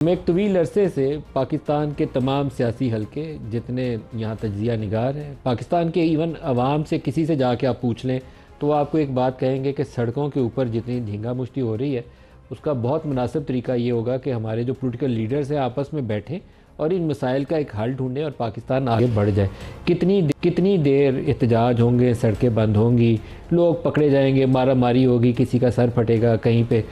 मैं एक तवील अरसे से पाकिस्तान के तमाम सियासी हलके जितने यहाँ तज्जिया निगार हैं, पाकिस्तान के इवन अवाम से किसी से जाके आप पूछ लें तो वो आपको एक बात कहेंगे कि सड़कों के ऊपर जितनी धींगा मुश्ती हो रही है उसका बहुत मुनासिब तरीका ये होगा कि हमारे जो पॉलिटिकल लीडर्स हैं आपस में बैठें और इन मसाइल का एक हल ढूंढें और पाकिस्तान आगे बढ़ जाए। कितनी देर एहतजाज होंगे, सड़कें बंद होंगी, लोग पकड़े जाएंगे, मारा मारी होगी, किसी का सर फटेगा, कहीं पे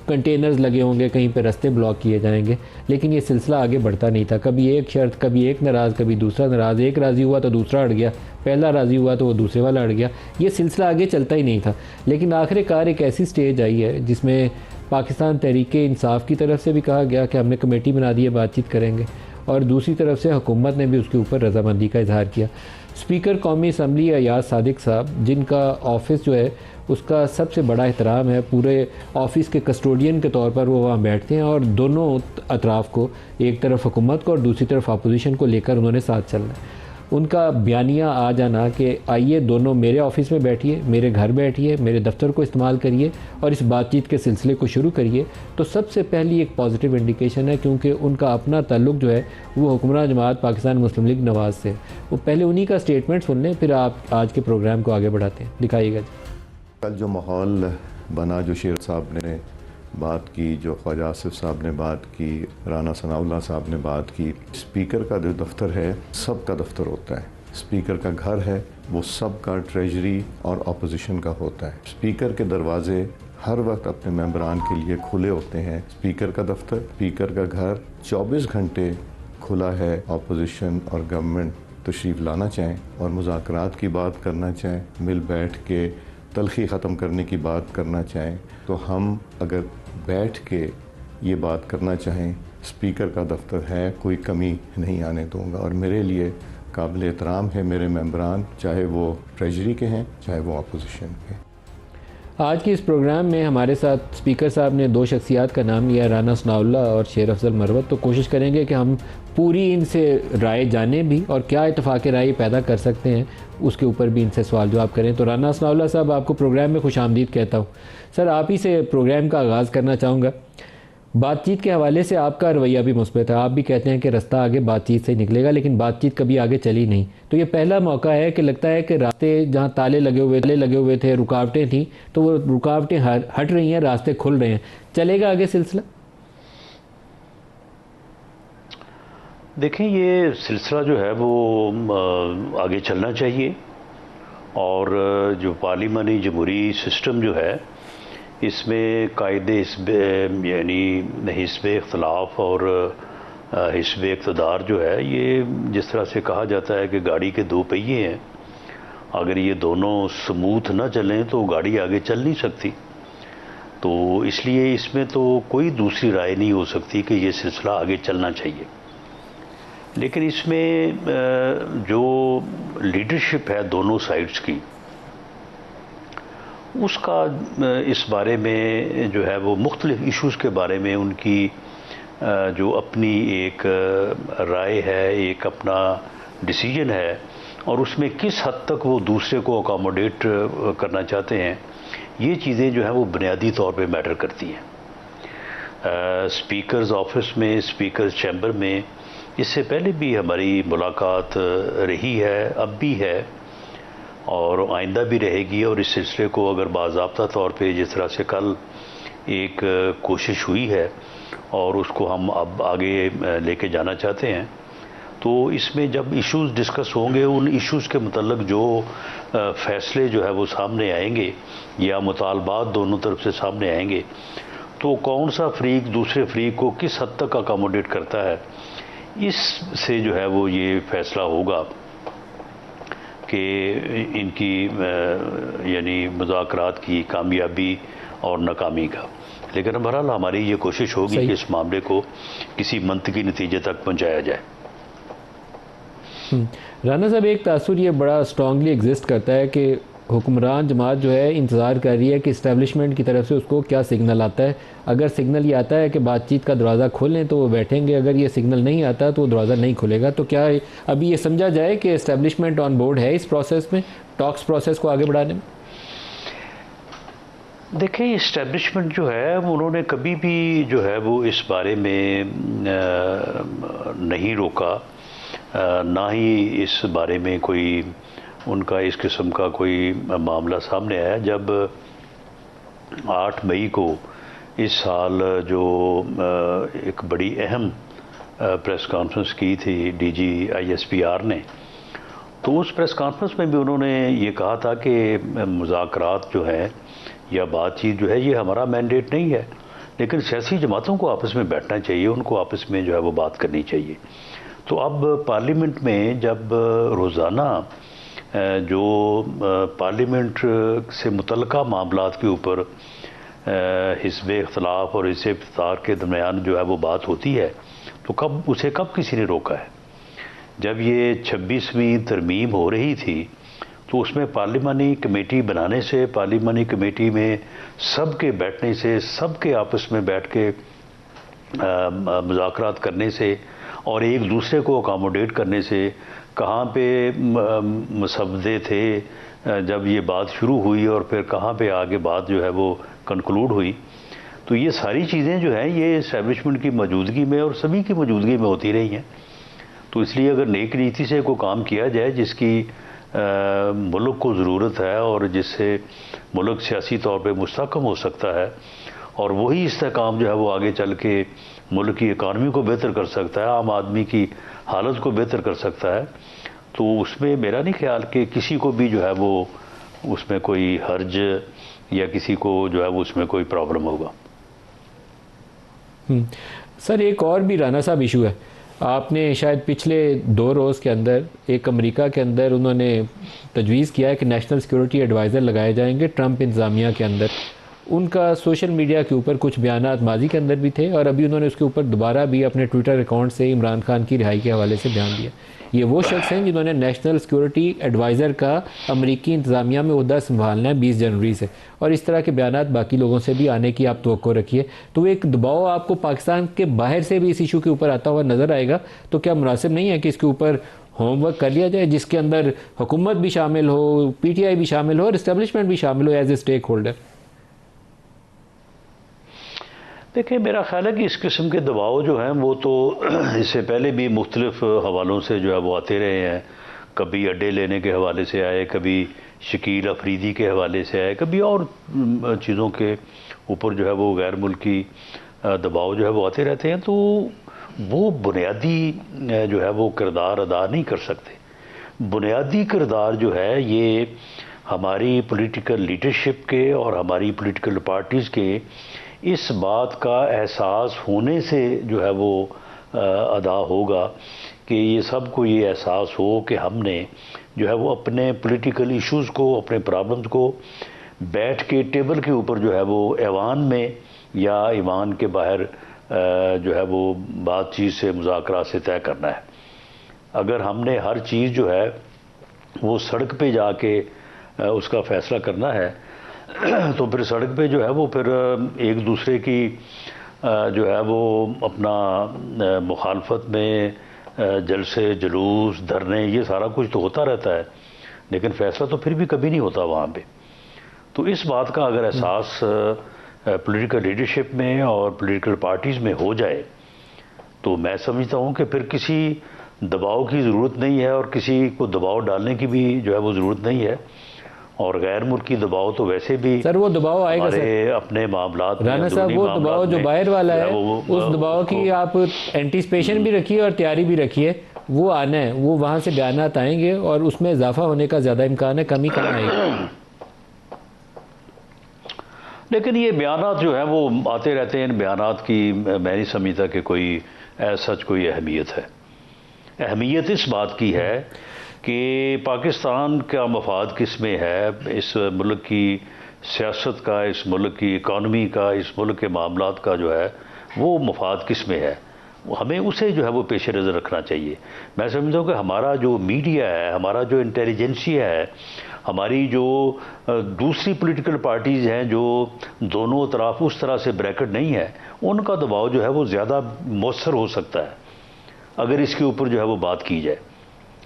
कंटेनर्स लगे होंगे, कहीं पे रास्ते ब्लॉक किए जाएंगे, लेकिन ये सिलसिला आगे बढ़ता नहीं था। कभी एक शर्त, कभी एक नाराज़, कभी दूसरा नाराज़, एक राज़ी हुआ तो दूसरा अड़ गया, पहला राज़ी हुआ तो वो दूसरे वाला अड़ गया, ये सिलसिला आगे चलता ही नहीं था। लेकिन आखिरकार एक ऐसी स्टेज आई है जिसमें पाकिस्तान तहरीक इंसाफ की तरफ से भी कहा गया कि हमने कमेटी बना दी है, बातचीत करेंगे, और दूसरी तरफ से हुकूमत ने भी उसके ऊपर रजामंदी का इजहार किया। स्पीकर कौमी असम्बली अयाज सादिक साहब, जिनका ऑफिस जो है उसका सबसे बड़ा एहतराम है, पूरे ऑफिस के कस्टोडियन के तौर पर वो वहाँ बैठते हैं और दोनों अतराफ़ को, एक तरफ हुकूमत को और दूसरी तरफ अपोजिशन को लेकर उन्होंने साथ चलना है। उनका बयानिया आ जाना कि आइए दोनों मेरे ऑफिस में बैठिए, मेरे घर बैठिए, मेरे दफ्तर को इस्तेमाल करिए और इस बातचीत के सिलसिले को शुरू करिए, तो सबसे पहली एक पॉजिटिव इंडिकेशन है, क्योंकि उनका अपना ताल्लुक़ जो है वो हुक्मरान जमात पाकिस्तान मुस्लिम लीग नवाज़ से। वो पहले उन्हीं का स्टेटमेंट सुन लें, फिर आप आज के प्रोग्राम को आगे बढ़ाते हैं। दिखाइएगा जी। कल जो माहौल बना, जो शेर साहब ने बात की, जो ख्वाजा आसिफ साहब ने बात की, राना सनाउल्लाह साहब ने बात की, स्पीकर का जो दफ्तर है सबका दफ्तर होता है, स्पीकर का घर है वो सबका ट्रेजरी और अपोजिशन का होता है। स्पीकर के दरवाजे हर वक्त अपने मेंबरान के लिए खुले होते हैं। स्पीकर का दफ्तर, स्पीकर का घर 24 घंटे खुला है। अपोजिशन और गवर्नमेंट तशरीफ़ लाना चाहें और मुज़ाकरात की बात करना चाहें, मिल बैठ के तलखी ख़त्म करने की बात करना चाहें, तो हम अगर बैठ के ये बात करना चाहें, स्पीकर का दफ्तर है, कोई कमी नहीं आने दूंगा। और मेरे लिए काबिल एहतराम है मेरे मेंबरान, चाहे वो ट्रेजरी के हैं चाहे वो अपोजिशन के। आज के इस प्रोग्राम में हमारे साथ स्पीकर साहब ने दो शख्सियात का नाम लिया, राना सनाउल्लाह और शेर अफजल मरवत। तो कोशिश करेंगे कि हम पूरी इनसे राय जाने भी और क्या इत्तफाक़ राय पैदा कर सकते हैं उसके ऊपर भी इनसे सवाल जवाब करें। तो राना सनाउल्लाह साहब, आपको प्रोग्राम में खुश आमदीद कहता हूँ। सर, आप ही से प्रोग्राम का आगाज़ करना चाहूँगा। बातचीत के हवाले से आपका रवैया भी मुस्बत है, आप भी कहते हैं कि रास्ता आगे बातचीत से निकलेगा, लेकिन बातचीत कभी आगे चली नहीं। तो ये पहला मौका है कि लगता है कि रास्ते जहाँ ताले लगे हुए थे, रुकावटें थी, तो वो रुकावटें हट रही हैं, रास्ते खुल रहे हैं। चलेगा आगे सिलसिला? देखें, ये सिलसिला जो है वो आगे चलना चाहिए और जो पार्लिमानी जमहूरी सिस्टम जो है इसमें कायदे यानी हिस्ब इख्तलाफ और हिस्ब इक़्तिदार जो है, ये जिस तरह से कहा जाता है कि गाड़ी के दो पहिए हैं, अगर ये दोनों स्मूथ ना चलें तो गाड़ी आगे चल नहीं सकती। तो इसलिए इसमें तो कोई दूसरी राय नहीं हो सकती कि ये सिलसिला आगे चलना चाहिए। लेकिन इसमें जो लीडरशिप है दोनों साइड्स की, उसका इस बारे में जो है वो मुख्तलिफ इश्यूज़ के बारे में उनकी जो अपनी एक राय है, एक अपना डिसीजन है, और उसमें किस हद तक वो दूसरे को अकोमोडेट करना चाहते हैं, ये चीज़ें जो हैं वो बुनियादी तौर पे मैटर करती हैं। स्पीकर्स ऑफिस में, स्पीकर्स चैम्बर में इससे पहले भी हमारी मुलाकात रही है, अब भी है और आइंदा भी रहेगी। और इस सिलसिले को अगर बाज़ाब्ता तौर पे जिस तरह से कल एक कोशिश हुई है और उसको हम अब आगे लेके जाना चाहते हैं, तो इसमें जब इश्यूज़ डिस्कस होंगे, उन इश्यूज़ के मतलब जो फ़ैसले जो है वो सामने आएंगे या मुतालबात दोनों तरफ से सामने आएंगे, तो कौन सा फ़रीक दूसरे फ़रीक को किस हद तक अकोमोडेट करता है, इससे जो है वो ये फ़ैसला होगा कि इनकी यानी मुज़ाकरात की कामयाबी और नाकामी का। लेकिन बहरहाल हमारी ये कोशिश होगी कि इस मामले को किसी मंतकी नतीजे तक पहुंचाया जाए। राना साहब, एक तासुर ये बड़ा स्ट्रांगली एग्जिस्ट करता है कि हुक्मरान जमात जो है इंतज़ार कर रही है कि इस्टेब्लिशमेंट की तरफ से उसको क्या सिग्नल आता है। अगर सिग्नल ये आता है कि बातचीत का दरवाज़ा खोलें तो वो बैठेंगे, अगर ये सिग्नल नहीं आता तो वो दरवाज़ा नहीं खुलेगा। तो क्या अभी ये समझा जाए कि इस्टेब्लिशमेंट ऑन बोर्ड है इस प्रोसेस में, टॉक्स प्रोसेस को आगे बढ़ाने में? देखिए, इस्टेब्लिशमेंट जो है उन्होंने कभी भी जो है वो इस बारे में नहीं रोका, ना ही इस बारे में कोई उनका इस किस्म का कोई मामला सामने आया। जब 8 मई को इस साल जो एक बड़ी अहम प्रेस कॉन्फ्रेंस की थी डीजी ISPR ने, तो उस प्रेस कॉन्फ्रेंस में भी उन्होंने ये कहा था कि मुज़ाकरात जो है या बातचीत जो है ये हमारा मैंडेट नहीं है, लेकिन सियासी जमातों को आपस में बैठना चाहिए, उनको आपस में जो है वो बात करनी चाहिए। तो अब पार्लियामेंट में जब रोज़ाना जो पार्लियामेंट से मुतल्लिका मामलात के ऊपर हिस्ब इख्तलाफ और हिस्ब इफ्तार के दरमियान जो है वो बात होती है, तो कब किसी ने रोका है? जब ये 26वीं तरमीम हो रही थी तो उसमें पार्लिमानी कमेटी बनाने से, पार्लिमानी कमेटी में सबके बैठने से, सबके आपस में बैठ के मुज़ाकरात करने से और एक दूसरे को अकोमोडेट करने से, कहाँ पे मसवदे थे जब ये बात शुरू हुई और फिर कहाँ पे आगे बात जो है वो कंक्लूड हुई, तो ये सारी चीज़ें जो हैं ये इस्टेब्लिशमेंट की मौजूदगी में और सभी की मौजूदगी में होती रही हैं। तो इसलिए अगर नेक नीति से कोई काम किया जाए जिसकी मुल्क को ज़रूरत है और जिससे मुल्क सियासी तौर पे मुस्तहकम हो सकता है और वही इस्तेहकाम जो है वो आगे चल के मुल्क की इकानमी को बेहतर कर सकता है, आम आदमी की हालत को बेहतर कर सकता है, तो उसमें मेरा नहीं ख्याल कि किसी को भी जो है वो उसमें कोई हर्ज या किसी को जो है वो उसमें कोई प्रॉब्लम होगा। सर, एक और भी राना साहब इशू है। आपने शायद पिछले 2 रोज़ के अंदर एक अमेरिका के अंदर उन्होंने तजवीज़ किया है कि नेशनल सिक्योरिटी एडवाइज़र लगाए जाएंगे ट्रंप इंतज़ामिया के अंदर। उनका सोशल मीडिया के ऊपर कुछ बयानात माजी के अंदर भी थे और अभी उन्होंने उसके ऊपर दोबारा भी अपने ट्विटर अकाउंट से इमरान खान की रिहाई के हवाले से बयान दिया। ये वो शख्स हैं जिन्होंने नेशनल सिक्योरिटी एडवाइज़र का अमरीकी इंतज़ामिया में ओहदा संभालना है 20 जनवरी से, और इस तरह के बयानात बाकी लोगों से भी आने की आप तवक्को रखिए। तो एक दबाव आपको पाकिस्तान के बाहर से भी इस इशू के ऊपर आता हुआ नज़र आएगा, तो क्या मुनासिब नहीं है कि इसके ऊपर होमवर्क कर लिया जाए जिसके अंदर हुकूमत भी शामिल हो, PTI भी शामिल हो और इस्टेब्लिशमेंट भी शामिल हो एज ए स्टेक होल्डर? देखिए, मेरा ख्याल है कि इस किस्म के दबाव जो हैं वो तो इससे पहले भी मुख्तलिफ हवालों से जो है वो आते रहे हैं। कभी अड्डे लेने के हवाले से आए, कभी शकील अफरीदी के हवाले से आए, कभी और चीज़ों के ऊपर जो है वो गैर मुल्की दबाव जो है वो आते रहते हैं। तो वो बुनियादी जो है वो किरदार अदा नहीं कर सकते। बुनियादी किरदार जो है ये हमारी पॉलिटिकल लीडरशिप के और हमारी पॉलिटिकल पार्टीज़ के इस बात का एहसास होने से जो है वो अदा होगा कि ये सबको ये एहसास हो कि हमने जो है वो अपने पॉलिटिकल इश्यूज़ को, अपने प्रॉब्लम्स को बैठ के टेबल के ऊपर जो है वो ऐवान में या ऐवान के बाहर जो है वो बातचीत से, मुज़ाकरा से तय करना है। अगर हमने हर चीज़ जो है वो सड़क पे जाके उसका फ़ैसला करना है तो फिर सड़क पे जो है वो फिर एक दूसरे की जो है वो अपना मुखालफत में जलसे, जुलूस, धरने, ये सारा कुछ तो होता रहता है, लेकिन फ़ैसला तो फिर भी कभी नहीं होता वहाँ पे। तो इस बात का अगर एहसास पॉलिटिकल लीडरशिप में और पॉलिटिकल पार्टीज़ में हो जाए तो मैं समझता हूँ कि फिर किसी दबाव की ज़रूरत नहीं है और किसी को दबाव डालने की भी जो है वो ज़रूरत नहीं है। और गैर मुल्की दबाव तो वैसे भी सर वो दबाव आएगा सर, अपने मामलात राना साहब, वो दबाव जो बाहर वाला है उस दबाव की आप एंटीसिपेशन भी रखिए और तैयारी भी रखिए, वो आना है, वो वहाँ से बयानात आएंगे और उसमें इजाफा होने का ज़्यादा इम्कान है, कमी कम आएगी। लेकिन ये बयानात जो है वो आते रहते हैं, इन बयानात की मैं नहीं समझता कि कोई सच कोई अहमियत है। अहमियत इस बात की है कि पाकिस्तान का मफाद किस में है, इस मुल्क की सियासत का, इस मुल्क की इकानमी का, इस मुल्क के मामलात का जो है वो मफाद किस में है, हमें उसे जो है वो पेश नज़र रखना चाहिए। मैं समझता हूँ कि हमारा जो मीडिया है, हमारा जो इंटेलिजेंसिया है, हमारी जो दूसरी पॉलिटिकल पार्टीज़ हैं जो दोनों तरफ उस तरह से ब्रैकेट नहीं है, उनका दबाव जो है वो ज़्यादा मौसर हो सकता है अगर इसके ऊपर जो है वो बात की जाए,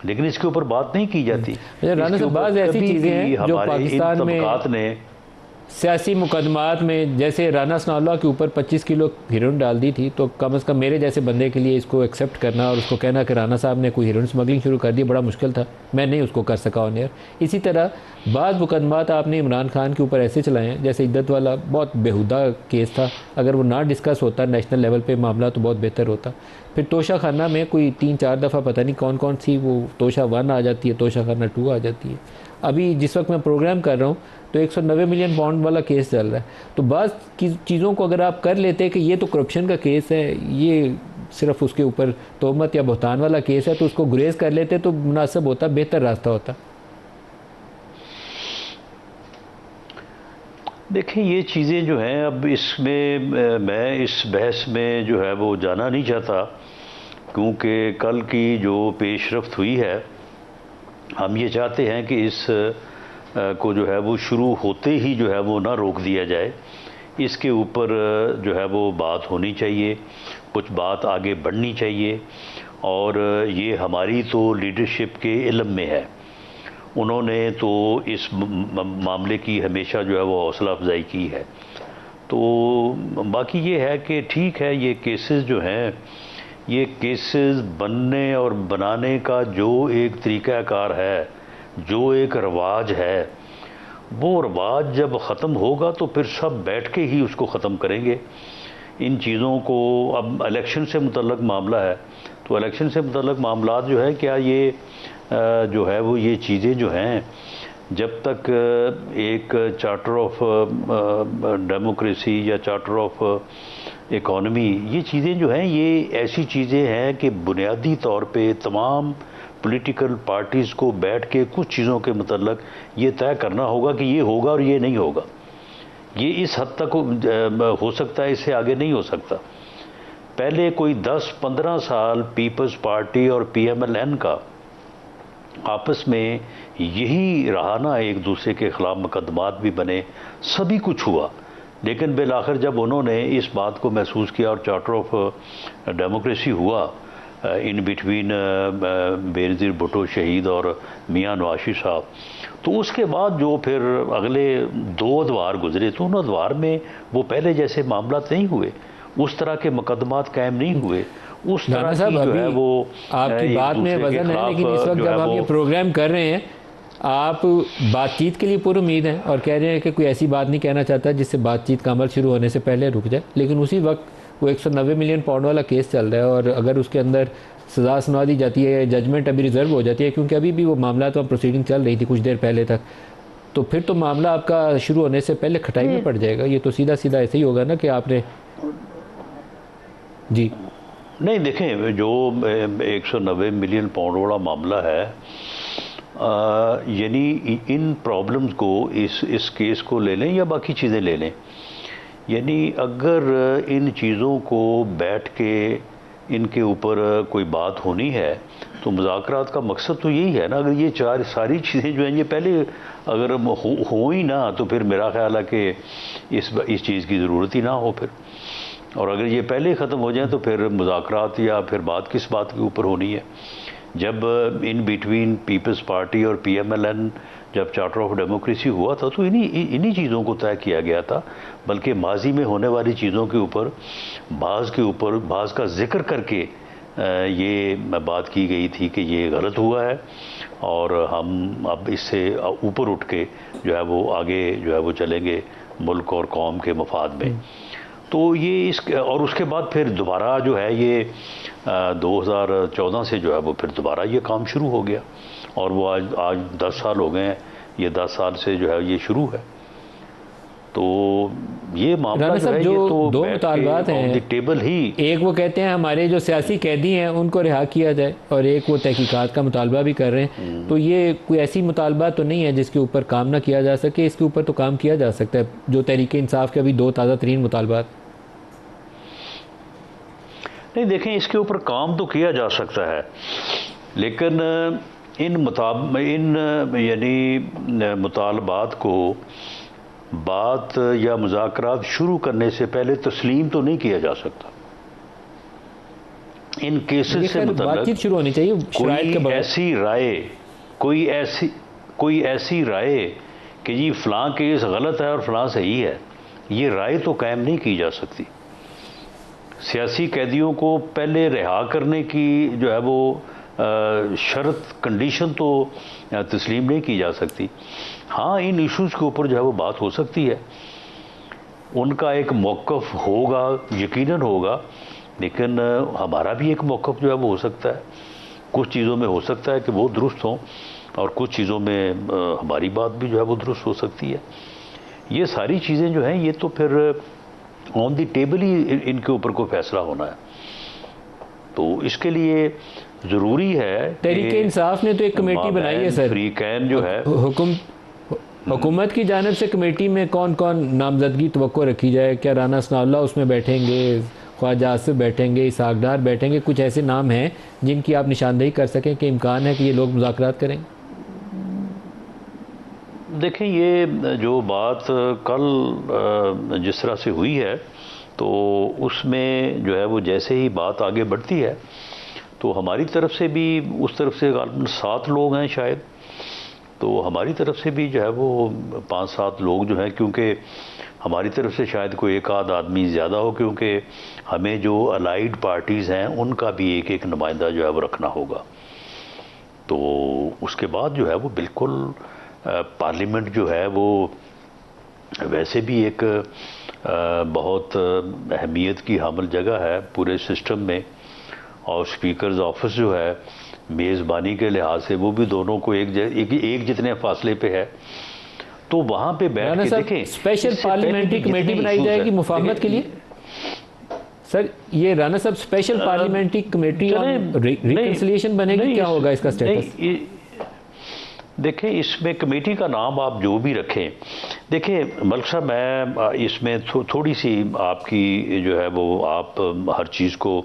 लेकिन इसके ऊपर बात नहीं की जाती। राना साहब, बात ऐसी चीज़ें हैं जो पाकिस्तान में सियासी मुकदमात में जैसे राना सनाउल्लाह के ऊपर 25 किलो हीरोइन डाल दी थी, तो कम से कम मेरे जैसे बंदे के लिए इसको एक्सेप्ट करना और उसको कहना कि राना साहब ने कोई हीरोइन स्मगलिंग शुरू कर दी बड़ा मुश्किल था। मैं नहीं उसको कर सका ऑन एयर। इसी तरह बाद मुकदमात आपने इमरान खान के ऊपर ऐसे चलाए हैं, जैसे इद्दत वाला बहुत बेहुदा केस था, अगर वो ना डिस्कस होता नेशनल लेवल पे मामला तो बहुत बेहतर होता। फिर तोशा खाना में कोई 3-4 दफ़ा पता नहीं कौन कौन सी वो तोशा 1 आ जाती है, तोशा खाना 2 आ जाती है। अभी जिस वक्त मैं प्रोग्राम कर रहा हूँ तो 190 मिलियन पाउंड वाला केस चल रहा है। तो बाज़ की चीज़ों को अगर आप कर लेते कि ये तो करप्शन का केस है, ये सिर्फ उसके ऊपर तोहमत या बहतान वाला केस है, तो उसको गुरेज कर लेते तो मुनासिब होता, बेहतर रास्ता होता। देखिए ये चीज़ें जो हैं, अब इसमें मैं इस बहस में जो है वो जाना नहीं चाहता, क्योंकि कल की जो पेशरफ्त हुई है, हम ये चाहते हैं कि इस को जो है वो शुरू होते ही जो है वो ना रोक दिया जाए। इसके ऊपर जो है वो बात होनी चाहिए, कुछ बात आगे बढ़नी चाहिए, और ये हमारी तो लीडरशिप के इल्म में है। उन्होंने तो इस मामले की हमेशा जो है वो हौसला अफजाई की है। तो बाकी ये है कि ठीक है, ये केसेस जो हैं, ये केसेस बनने और बनाने का जो एक तरीक़ाकार है, जो एक रवाज है, वो रवाज जब ख़त्म होगा तो फिर सब बैठ के ही उसको ख़त्म करेंगे। इन चीज़ों को, अब इलेक्शन से मुतल्लक मामला है, तो इलेक्शन से मुतल्लक मामला जो है, क्या ये जो है वो ये चीज़ें जो हैं, जब तक एक चार्टर ऑफ डेमोक्रेसी या चार्टर ऑफ इकॉनमी, ये चीज़ें जो हैं, ये ऐसी चीज़ें हैं कि बुनियादी तौर पे तमाम पॉलिटिकल पार्टीज़ को बैठ के कुछ चीज़ों के मतलब ये तय करना होगा कि ये होगा और ये नहीं होगा। ये इस हद तक हो सकता है, इससे आगे नहीं हो सकता। पहले कोई 10-15 साल पीपल्स पार्टी और PMLN का आपस में यही रहा ना, एक दूसरे के ख़िलाफ़ मुकदमात भी बने, सभी कुछ हुआ, लेकिन बिल आखिर जब उन्होंने इस बात को महसूस किया और चार्टर ऑफ डेमोक्रेसी हुआ इन बिटवीन बेनज़ीर भुट्टो शहीद और मियाँ नवाज शरीफ साहब, तो उसके बाद जो फिर अगले 2 अदवार गुजरे, तो उन अदवार में वो पहले जैसे मामला नहीं हुए, उस तरह के मुकदमात कायम नहीं हुए, उस तरह की जो है वो आपकी बात में वजन है। लेकिन इस वक्त जब हम ये प्रोग्राम कर रहे हैं, आप बातचीत के लिए पूरी उम्मीद है और कह रहे हैं कि कोई ऐसी बात नहीं कहना चाहता जिससे बातचीत का अमल शुरू होने से पहले रुक जाए, लेकिन उसी वक्त वो 190 मिलियन पाउंड वाला केस चल रहा है, और अगर उसके अंदर सज़ा सुना दी जाती है, जजमेंट अभी रिजर्व हो जाती है, क्योंकि अभी भी वो मामला तो प्रोसीडिंग चल रही थी कुछ देर पहले तक, तो फिर तो मामला आपका शुरू होने से पहले खटाई में पड़ जाएगा। ये तो सीधा सीधा ऐसे ही होगा ना कि आपने जी नहीं, देखें जो 190 मिलियन पाउंड वाला मामला है, यानी इन प्रॉब्लम्स को, इस केस को ले लें या बाकी चीज़ें ले लें, यानी अगर इन चीज़ों को बैठ के इनके ऊपर कोई बात होनी है तो मुज़ाकरात का मकसद तो यही है ना। अगर ये सारी चीज़ें जो हैं ये पहले अगर हो ही ना, तो फिर मेरा ख्याल है कि इस चीज़ की ज़रूरत ही ना हो फिर, और अगर ये पहले ख़त्म हो जाए तो फिर मुज़ाकरात या फिर बात किस बात के ऊपर होनी है। जब इन बिटवीन पीपल्स पार्टी और PMLN जब चार्टर ऑफ डेमोक्रेसी हुआ था, तो इन्हीं चीज़ों को तय किया गया था, बल्कि माजी में होने वाली चीज़ों के ऊपर बाज़ का जिक्र करके ये बात की गई थी कि ये गलत हुआ है और हम अब इससे ऊपर उठ के जो है वो आगे जो है वो चलेंगे मुल्क और कौम के मफाद में। तो ये और उसके बाद फिर दोबारा जो है ये 2014 से जो है वो फिर दोबारा ये काम शुरू हो गया, और वो आज 10 साल हो गए हैं, ये 10 साल से जो है ये शुरू है। तो ये मामला जो है, ये तो 2 मुतालबात हैं टेबल ही, एक वो कहते हैं हमारे जो सियासी कैदी हैं उनको रिहा किया जाए, और एक वो तहकीकात का मुतालबा भी कर रहे हैं। तो ये कोई ऐसी मुतालबा तो नहीं है जिसके ऊपर काम ना किया जा सके, इसके ऊपर तो काम किया जा सकता है। जो तहरीक इंसाफ के अभी 2 ताज़ा तरीन मुतालबात, नहीं देखें, इसके ऊपर काम तो किया जा सकता है, लेकिन इन यानी मुतालबात को बात या मुज़ाकरात शुरू करने से पहले तस्लीम तो नहीं किया जा सकता। इन केसेस से बातचीत शुरू होनी चाहिए। कोई ऐसी राय कि जी फ़लाँ केस गलत है और फ़लाँ सही है, ये राय तो कायम नहीं की जा सकती। सियासी कैदियों को पहले रिहा करने की जो है वो शर्त कंडीशन तो तस्लीम नहीं की जा सकती। हाँ, इन इश्यूज़ के ऊपर जो है वो बात हो सकती है, उनका एक मौक़िफ़ होगा, यकीनन होगा, लेकिन हमारा भी एक मौक़िफ़ जो है वो हो सकता है। कुछ चीज़ों में हो सकता है कि वो दुरुस्त हों और कुछ चीज़ों में हमारी बात भी जो है वो दुरुस्त हो सकती है। ये सारी चीज़ें जो हैं ये तो फिर ऑन द टेबल ही इनके ऊपर कोई फैसला होना है। तो इसके लिए ज़रूरी है तहरीके इंसाफ ने तो एक कमेटी बनाई है सर, फ्री कैन जो है हुकूमत की जानिब से कमेटी में कौन कौन नामजदगी तवक्को रखी जाए? क्या राना सनाउल्लाह उसमें बैठेंगे, ख्वाजा आसिफ बैठेंगे, इसहाक डार बैठेंगे? कुछ ऐसे नाम हैं जिनकी आप निशानदेही कर सकें कि इम्कान है कि ये लोग मुज़ाकरात करें? देखें, ये जो बात कल जिस तरह से हुई है तो उसमें जो है वो जैसे ही बात आगे बढ़ती है तो हमारी तरफ से भी, उस तरफ से 7 लोग हैं शायद, तो हमारी तरफ से भी जो है वो 5-7 लोग जो हैं, क्योंकि हमारी तरफ से शायद कोई एक आध आदमी ज़्यादा हो, क्योंकि हमें जो अलाइड पार्टीज़ हैं उनका भी एक एक नुमाइंदा जो है वो रखना होगा। तो उसके बाद जो है वो बिल्कुल पार्लियामेंट जो है वो वैसे भी एक बहुत अहमियत की हामिल जगह है पूरे सिस्टम में, और स्पीकर्स ऑफिस जो है मेज़बानी के लिहाज से वो भी दोनों को एक जितने फासले पे है। तो वहाँ पे बैठ के देखें, स्पेशल पार्लियामेंट्री कमेटी बनाई जाएगी मुफाहमत के लिए। सर ये राना साहब special parliamentary committee on reconciliation बनेगी, क्या होगा इसका स्टेटस? देखें, इसमें कमेटी का नाम आप जो भी रखें, देखें मलिक साहब, मैं इसमें थोड़ी सी आपकी जो है वो आप हर चीज़ को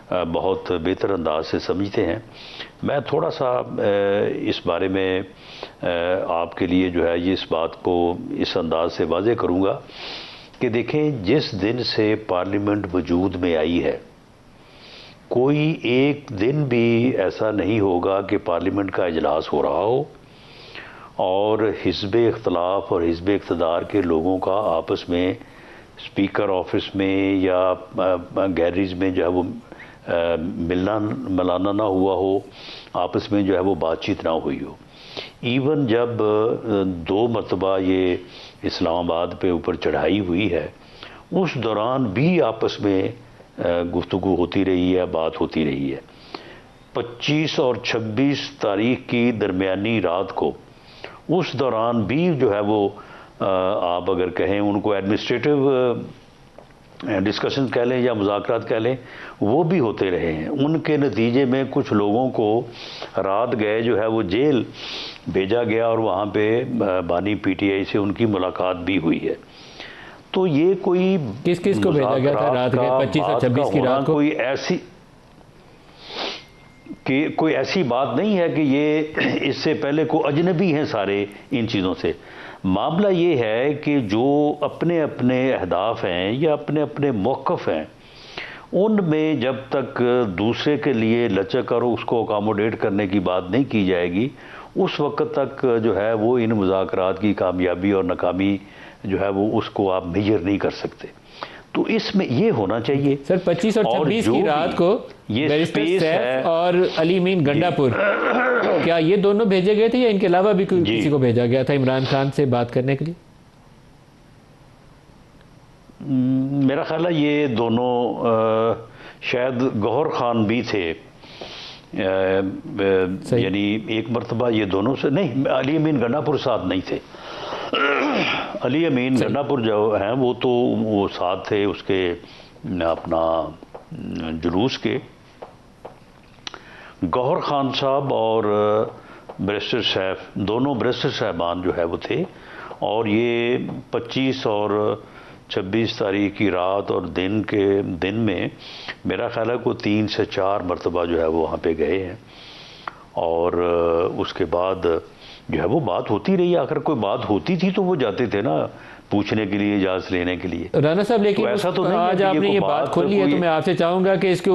बहुत बेहतर अंदाज से समझते हैं। मैं थोड़ा सा इस बारे में आपके लिए जो है ये इस बात को इस अंदाज से वाज़े करूँगा कि देखें, जिस दिन से पार्लियामेंट वजूद में आई है कोई एक दिन भी ऐसा नहीं होगा कि पार्लियामेंट का इजलास हो रहा हो और हिज़्ब इख्तलाफ और हिज़्ब इक़्तिदार के लोगों का आपस में स्पीकर ऑफिस में या गैलरीज में जो है वो मिलना मलाना ना हुआ हो, आपस में जो है वो बातचीत ना हुई हो। इवन जब 2 मरतबा ये इस्लामाबाद पे ऊपर चढ़ाई हुई है, उस दौरान भी आपस में गुफ्तगू होती रही है, बात होती रही है। 25 और 26 तारीख की दरमियानी रात को, उस दौरान भी जो है वो आप अगर कहें उनको एडमिनिस्ट्रेटिव डिस्कशन कह लें या मुज़ाकरात कह लें, वो भी होते रहे हैं। उनके नतीजे में कुछ लोगों को रात गए जो है वो जेल भेजा गया और वहाँ पे बानी पीटीआई से उनकी मुलाकात भी हुई है। तो ये कोई किस किस को भेजा गया था रात गए 25 और 26 की रात को? कोई ऐसी बात नहीं है कि ये इससे पहले को अजनबी हैं सारे इन चीज़ों से। मामला ये है कि जो अपने अपने अहदाफ हैं या अपने अपने मौक़िफ़ हैं, उनमें जब तक दूसरे के लिए लचक और उसको अकोमोडेट करने की बात नहीं की जाएगी, उस वक्त तक जो है वो इन मुज़ाकरात की कामयाबी और नाकामी जो है वो उसको आप मेजर नहीं कर सकते। तो इसमें ये होना चाहिए सर 25 और 26 की रात को बैरिस्टर सैफ और अली मीन गंडापुर, क्या ये दोनों भेजे गए थे या इनके अलावा भी किसी को भेजा गया था इमरान खान से बात करने के लिए? मेरा ख्याल है ये दोनों शायद गौहर खान भी थे, यानी एक मरतबा ये दोनों से नहीं, अली अमीन गंडापुर साथ नहीं थे। अली अमीन गंडापुर जो हैं वो साथ थे उसके अपना जुलूस के। गौहर खान साहब और बैरिस्टर सैफ, दोनों बैरिस्टर साहबान जो है वो थे, और ये 25 और 26 तारीख की रात और दिन में मेरा ख्याल है को 3 से 4 मरतबा जो है वो वहाँ पे गए हैं, और उसके बाद जो है वो बात होती रही। अगर कोई बात होती थी तो वो जाते थे ना पूछने के लिए, इजाज़त लेने के लिए। राना साहब लेकिन तो ऐसा तो नहीं, आज आपने ये बात खोली है तो मैं आपसे चाहूँगा कि इसके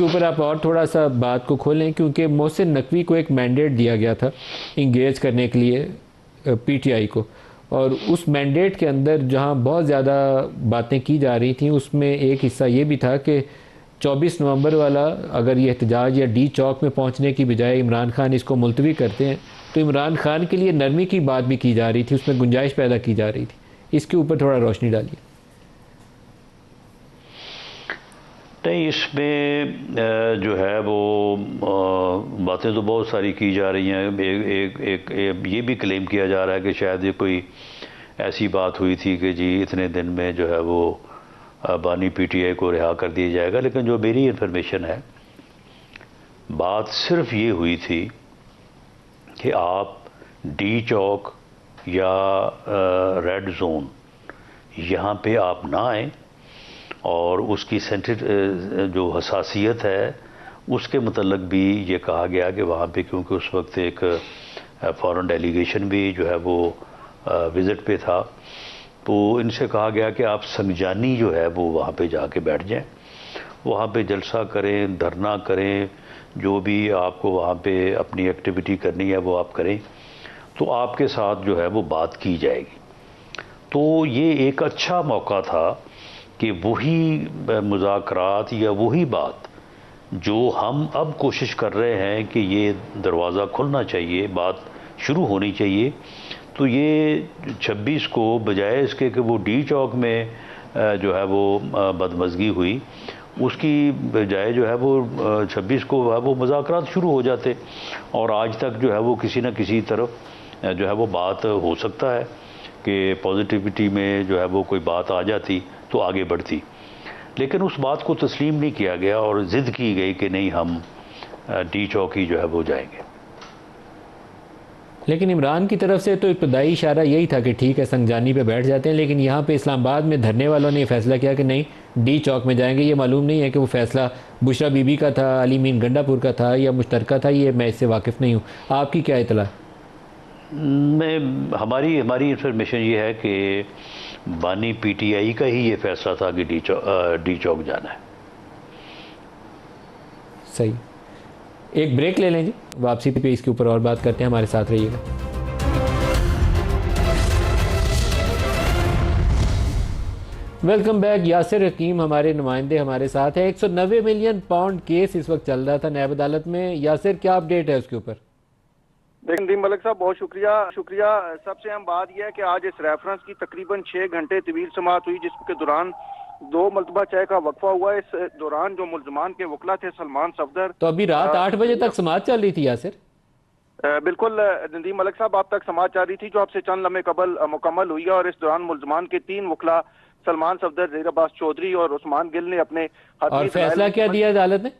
ऊपर आप और थोड़ा सा बात को खोलें, क्योंकि मोहसिन नकवी को एक मैंडेट दिया गया था इंगेज करने के लिए PTI को, और उस मैंडेट के अंदर जहां बहुत ज़्यादा बातें की जा रही थी उसमें एक हिस्सा ये भी था कि 24 नवंबर वाला अगर ये एहतजाज या डी चौक में पहुंचने की बजाय इमरान खान इसको मुलतवी करते हैं तो इमरान खान के लिए नरमी की बात भी की जा रही थी, उसमें गुंजाइश पैदा की जा रही थी। इसके ऊपर थोड़ा रोशनी डालिए। नहीं, इसमें जो है वो बातें तो बहुत सारी की जा रही हैं। एक ये भी क्लेम किया जा रहा है कि शायद ये कोई ऐसी बात हुई थी कि जी इतने दिन में जो है वो बानी PTI को रिहा कर दिया जाएगा, लेकिन जो मेरी इन्फॉर्मेशन है बात सिर्फ ये हुई थी कि आप डी चौक या रेड जोन यहाँ पे आप ना आएँ, और उसकी जो हसासियत है उसके मतलब भी ये कहा गया कि वहाँ पे, क्योंकि उस वक्त एक फॉरेन डेलीगेशन भी जो है वो विज़िट पे था, तो इनसे कहा गया कि आप संगजानी जो है वो वहाँ पे जाके बैठ जाएं, वहाँ पे जलसा करें, धरना करें, जो भी आपको वहाँ पे अपनी एक्टिविटी करनी है वो आप करें, तो आपके साथ जो है वो बात की जाएगी। तो ये एक अच्छा मौका था कि वही मुज़ाकरात या वही बात जो हम अब कोशिश कर रहे हैं कि ये दरवाज़ा खुलना चाहिए, बात शुरू होनी चाहिए, तो ये 26 को बजाय इसके कि वो डी चौक में जो है वो बदमज़गी हुई, उसकी बजाय जो है वो 26 को वो मुज़ाकरात शुरू हो जाते, और आज तक जो है वो किसी न किसी तरफ जो है वो बात हो सकता है कि पॉजिटिविटी में जो है वो कोई बात आ जाती तो आगे बढ़ती। लेकिन उस बात को तस्लीम नहीं किया गया और ज़िद की गई कि नहीं, हम डी चौक ही जो है वो जाएंगे। लेकिन इमरान की तरफ से तो इब्तदाई इशारा यही था कि ठीक है संगजानी पे बैठ जाते हैं, लेकिन यहाँ पे इस्लामाबाद में धरने वालों ने फैसला किया कि नहीं डी चौक में जाएंगे। ये मालूम नहीं है कि वो फैसला बुशरा बीबी का था, अली मीन गंडापुर का था या मुश्तरका था, ये मैं इससे वाकिफ़ नहीं हूँ। आपकी क्या इतला? हमारी इंफॉर्मेशन ये है कि बानी PTI का ही ये फैसला था कि डी चौक जाना है। सही, एक ब्रेक ले लें जी, वापसी पे इसके ऊपर और बात करते हैं, हमारे साथ रहिएगा। Welcome back. यासिर हकीम हमारे नुमाइंदे हमारे साथ है। 190 मिलियन पाउंड केस इस वक्त चल रहा था नैब अदालत में। यासिर, क्या अपडेट है उसके ऊपर? देखिए नदीम मलिक साहब, बहुत शुक्रिया। सबसे अहम बात यह है कि आज इस रेफरेंस की तकरीबन 6 घंटे तवील समाअत हुई, जिसके दौरान 2 मरतबा चाय का वक्फा हुआ। इस दौरान जो मुल्जमान के वकला थे सलमान सफदर, तो अभी रात 8 बजे तक समाअत चल रही थी यासिर? बिल्कुल नदीम मलिक साहब, अब तक समाअत चल रही थी जो आपसे चंद लम्हे कबल मुकम्मल हुई है। और इस दौरान मुल्जमान के 3 वकला सलमान सफदर, ज़हीर अब्बास चौधरी और उस्मान गिल ने अपने और फैसला क्या दिया अदालत ने?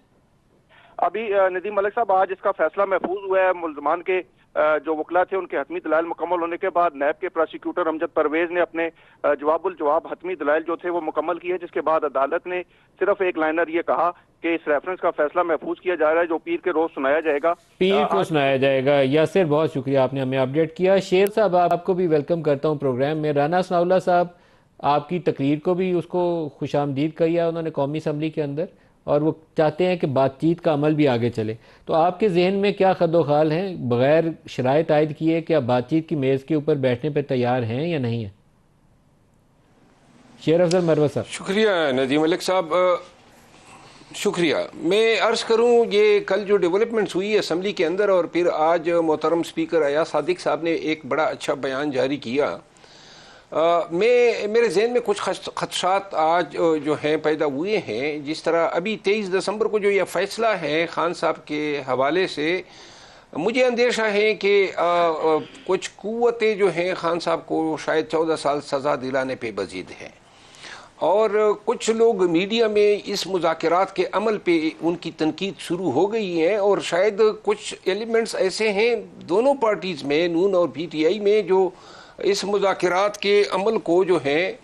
अभी नदीम मलिक साहब, आज इसका फैसला महफूज हुआ है। मुल्जमान के जो वकला थे उनके हतमी दलाइल मुकम्मल होने के बाद नैब के प्रोसिक्यूटर अमजद परवेज ने अपने जवाब हतमी दलाइल जो थे वो मुकम्मल किए, जिसके बाद अदालत ने सिर्फ एक लाइनर ये कहा कि इस रेफरेंस का फैसला महफूज किया जा रहा है, जो पीर के रोज सुनाया जाएगा। पीर को सुनाया जाएगा। यासिर, बहुत शुक्रिया, आपने हमें अपडेट किया। शेर साहब, आपको भी वेलकम करता हूँ प्रोग्राम में। राना सनाउल्लाह साहब, आपकी तकरीर को भी उसको खुशामदीद किया उन्होंने कौमी असम्बली के अंदर, और वो चाहते हैं कि बातचीत का अमल भी आगे चले। तो आपके जहन में क्या खदोखाल हैं, बगैर शराइत आयद किए क्या बातचीत की मेज़ के ऊपर बैठने पर तैयार हैं या नहीं है? शेर अफजल मरवत साहब। शुक्रिया नदीम मलिक साहब, शुक्रिया। मैं अर्ज़ करूं, ये कल जो डेवलपमेंट्स हुई असम्बली के अंदर और फिर आज मोहतरम स्पीकर अयाज सादिक साहब ने एक बड़ा अच्छा बयान जारी किया, मेरे जहन में कुछ खदशात आज जो हैं पैदा हुए हैं। जिस तरह अभी 23 दिसंबर को जो यह फैसला है खान साहब के हवाले से, मुझे अंदेशा है कि कुछ कुव्वतें जो हैं खान साहब को शायद 14 साल सज़ा दिलाने पे मजीद हैं, और कुछ लोग मीडिया में इस मुज़ाकरात के अमल पे उनकी तनकीद शुरू हो गई है, और शायद कुछ एलिमेंट्स ऐसे हैं दोनों पार्टीज़ में, नून और PTI में, जो इस मुज़ाकरात के अमल को जो है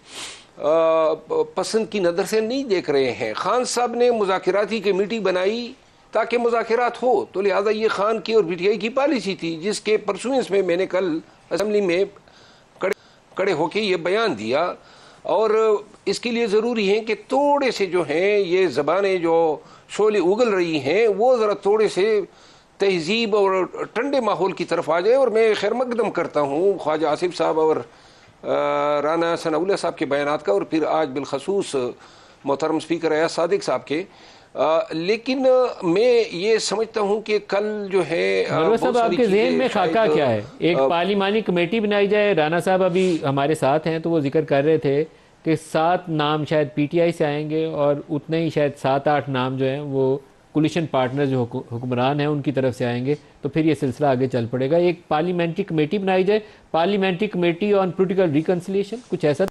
पसंद की नज़र से नहीं देख रहे हैं। खान साहब ने मुज़ाकराती कमेटी बनाई ताकि मुज़ाकरात हो, तो लिहाजा ये खान की और PTI की पॉलिसी थी, जिसके परसुएंस में मैंने कल असम्बली में खड़े होकर ये बयान दिया। और इसके लिए ज़रूरी है कि थोड़े से जो हैं ये ज़बानें जो शोले उगल रही हैं वो ज़रा थोड़े से तहजीब और ठंडे माहौल की तरफ आ जाए। और मैं खैर मकदम करता हूँ ख्वाजा आसिफ साहब और राना सनाउल्लाह साहब के बयानात का, और फिर आज बिलखसूस मोहतरम स्पीकर अयाज सादिक साहब के। लेकिन मैं ये समझता हूँ कि कल जो है मरवत साहब, आपके जहन में खाका क्या है? एक पार्लिमानी कमेटी बनाई जाए। राना साहब अभी हमारे साथ हैं तो वो जिक्र कर रहे थे कि 7 नाम शायद पीटीआई से आएंगे और उतने ही शायद 7-8 नाम जो हैं वो कोलिशन पार्टनर जो हुक्मरान हैं उनकी तरफ से आएंगे। तो फिर ये सिलसिला आगे चल पड़ेगा। एक पार्लियामेंट्री कमेटी बनाई जाए, parliamentary committee on political reconciliation, कुछ ऐसा।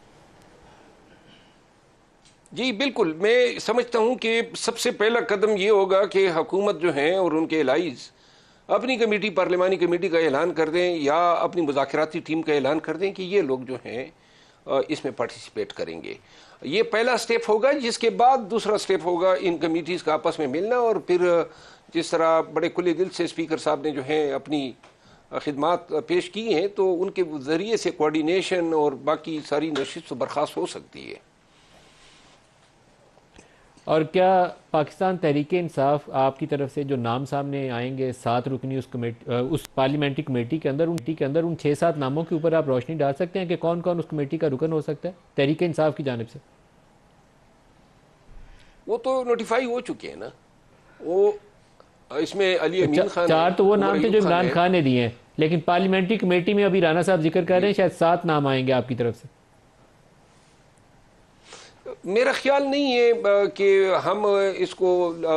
जी बिल्कुल, मैं समझता हूँ कि सबसे पहला कदम ये होगा कि हुकूमत जो है और उनके एलाइज अपनी कमेटी, पार्लिमानी कमेटी का ऐलान कर दें या अपनी मुज़ाकराती टीम का ऐलान कर दें कि ये लोग जो हैं इसमें पार्टिसिपेट करेंगे। ये पहला स्टेप होगा, जिसके बाद दूसरा स्टेप होगा इन कमेटीज़ का आपस में मिलना। और फिर जिस तरह बड़े खुले दिल से स्पीकर साहब ने जो है अपनी खिदमात पेश की हैं, तो उनके ज़रिए से कोऑर्डिनेशन और बाकी सारी नशिस्त बर्खास्त हो सकती है। और क्या पाकिस्तान तहरीक इंसाफ आपकी तरफ से जो नाम सामने आएंगे 7 रुकनी उस कमेटी, उस पार्लियामेंट्री कमेटी के अंदर उन 6-7 नामों के ऊपर आप रोशनी डाल सकते हैं कि कौन कौन उस कमेटी का रुकन हो सकता है तहरीक इंसाफ की जानिब से? वो तो नोटिफाई हो चुके हैं ना। वो इसमें अली अमीन खान, 4 तो वो नाम थे जो इमरान खान ने दिए हैं, लेकिन पार्लियामेंट्री कमेटी में अभी राना साहब जिक्र कर रहे हैं शायद 7 नाम आएंगे आपकी तरफ से। मेरा ख्याल नहीं है कि हम इसको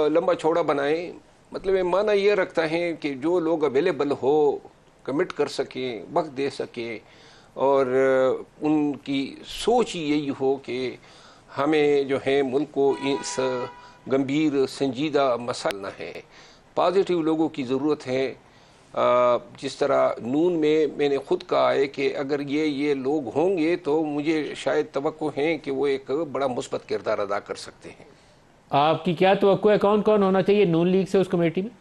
लंबा चौड़ा बनाएं। मतलब माना ये रखता है कि जो लोग अवेलेबल हो, कमिट कर सकें, वक्त दे सकें, और उनकी सोच यही हो कि हमें जो है मुल्क को इस गंभीर संजीदा मसला है, पॉजिटिव लोगों की ज़रूरत है। जिस तरह नून में मैंने ख़ुद कहा है कि अगर ये लोग होंगे तो मुझे शायद तवक्को है कि वो एक बड़ा मुस्बत किरदार अदा कर सकते हैं। आपकी क्या तवक्को है, कौन कौन होना चाहिए नून लीग से उस कमेटी में?